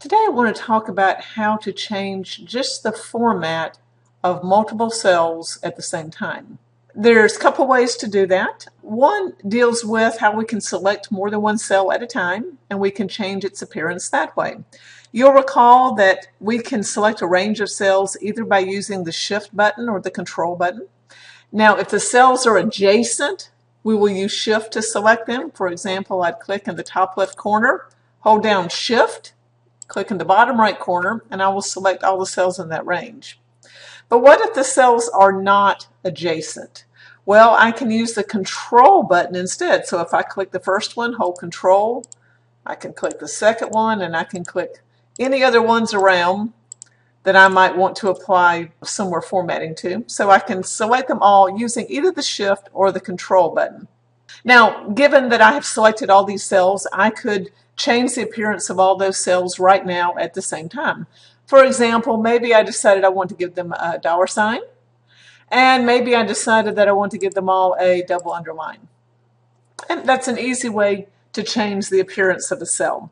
Today I want to talk about how to change just the format of multiple cells at the same time. There's a couple ways to do that. One deals with how we can select more than one cell at a time, and we can change its appearance that way. You'll recall that we can select a range of cells either by using the Shift button or the Control button. Now, if the cells are adjacent, we will use Shift to select them. For example, I'd click in the top left corner, hold down Shift, click in the bottom right corner, and I will select all the cells in that range. But what if the cells are not adjacent? Well, I can use the Control button instead. So if I click the first one, hold Control, I can click the second one, and I can click any other ones around that I might want to apply similar formatting to. So I can select them all using either the Shift or the Control button. Now, given that I have selected all these cells, I could change the appearance of all those cells right now at the same time. For example, maybe I decided I want to give them a $, and maybe I decided that I want to give them all a double underline. And that's an easy way to change the appearance of a cell.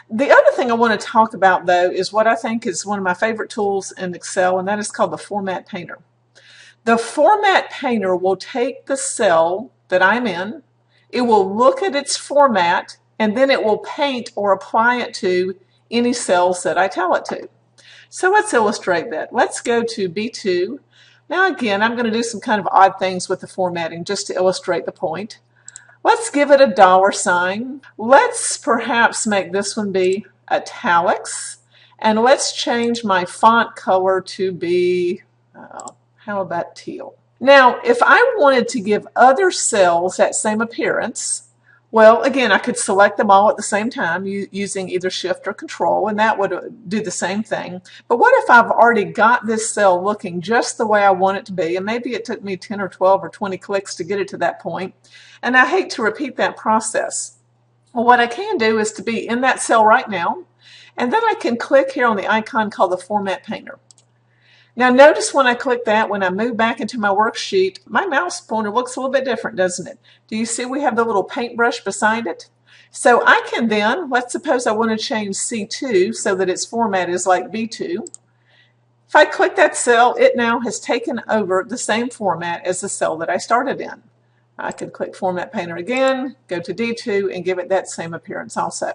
The other thing I want to talk about, though, is what I think is one of my favorite tools in Excel, and that is called the Format Painter. The Format Painter will take the cell that I'm in, it will look at its format, and then it will paint or apply it to any cells that I tell it to. So let's illustrate that. Let's go to B2. Now again, I'm going to do some kind of odd things with the formatting just to illustrate the point. Let's give it a $. Let's perhaps make this one be italics. And let's change my font color to be, how about teal? Now, if I wanted to give other cells that same appearance, well, again, I could select them all at the same time using either Shift or Control, and that would do the same thing. But what if I've already got this cell looking just the way I want it to be, and maybe it took me 10 or 12 or 20 clicks to get it to that point, and I hate to repeat that process? Well, what I can do is to be in that cell right now, and then I can click here on the icon called the Format Painter. Now notice when I click that, when I move back into my worksheet, my mouse pointer looks a little bit different, doesn't it? Do you see we have the little paintbrush beside it? So I can then, let's suppose I want to change C2 so that its format is like B2. If I click that cell, it now has taken over the same format as the cell that I started in. I could click Format Painter again, go to D2, and give it that same appearance also.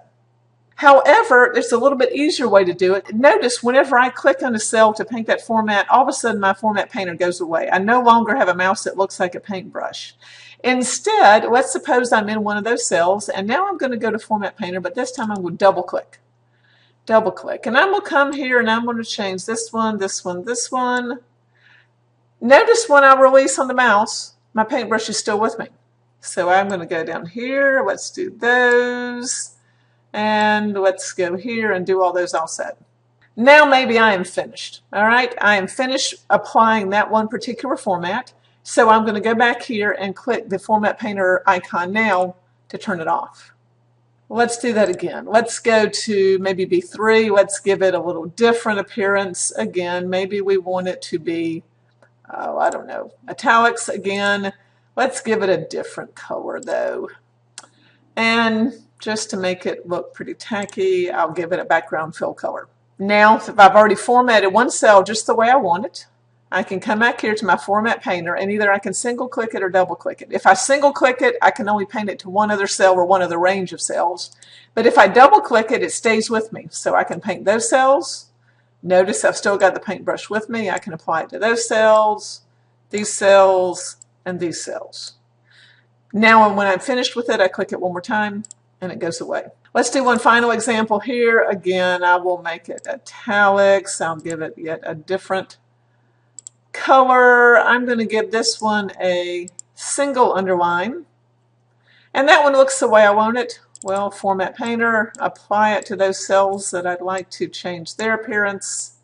However, there's a little bit easier way to do it. Notice whenever I click on a cell to paint that format, all of a sudden my Format Painter goes away. I no longer have a mouse that looks like a paintbrush. Instead, let's suppose I'm in one of those cells, and now I'm going to go to Format Painter, but this time I'm going to double click. Double click. And I'm going to come here and I'm going to change this one, this one, this one. Notice when I release on the mouse, my paintbrush is still with me. So I'm going to go down here. Let's do those. And let's go here and do all those also. Now maybe I am finished. All right, I am finished applying that one particular format. So I'm going to go back here and click the Format Painter icon now to turn it off. Let's do that again. Let's go to maybe B3. Let's give it a little different appearance. Again, maybe we want it to be, I don't know, italics again. Let's give it a different color though. And just to make it look pretty tacky, I'll give it a background fill color. Now, if I've already formatted one cell just the way I want it, I can come back here to my Format Painter, and either I can single click it or double click it. If I single click it, I can only paint it to one other cell or one other range of cells. But if I double click it, it stays with me. So I can paint those cells. Notice I've still got the paintbrush with me. I can apply it to those cells, and these cells. Now, when I'm finished with it, I click it one more time, and it goes away. Let's do one final example here. Again, I will make it italics. I'll give it yet a different color. I'm going to give this one a single underline. And that one looks the way I want it. Well, Format Painter, apply it to those cells that I'd like to change their appearance.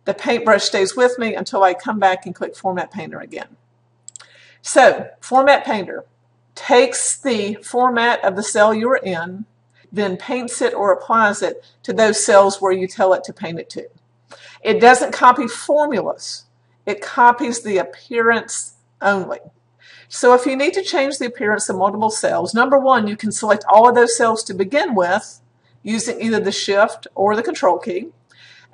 The paintbrush stays with me until I come back and click Format Painter again. So, Format Painter takes the format of the cell you're in, then paints it or applies it to those cells where you tell it to paint it to. It doesn't copy formulas. It copies the appearance only. So if you need to change the appearance of multiple cells, number one, you can select all of those cells to begin with using either the Shift or the Control key,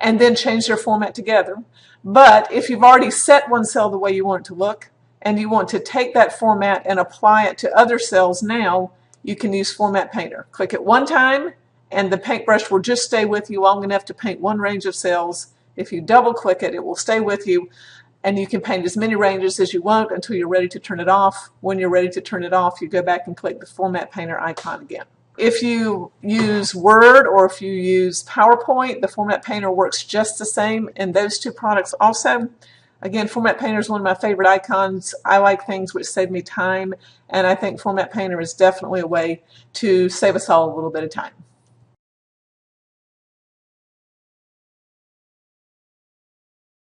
and then change their format together. But if you've already set one cell the way you want it to look, and you want to take that format and apply it to other cells now, you can use Format Painter. Click it one time, and the paintbrush will just stay with you long enough to paint one range of cells. If you double click it, it will stay with you, and you can paint as many ranges as you want until you're ready to turn it off. When you're ready to turn it off, you go back and click the Format Painter icon again. If you use Word or if you use PowerPoint, the Format Painter works just the same in those two products also. Again, Format Painter is one of my favorite icons. I like things which save me time, and I think Format Painter is definitely a way to save us all a little bit of time.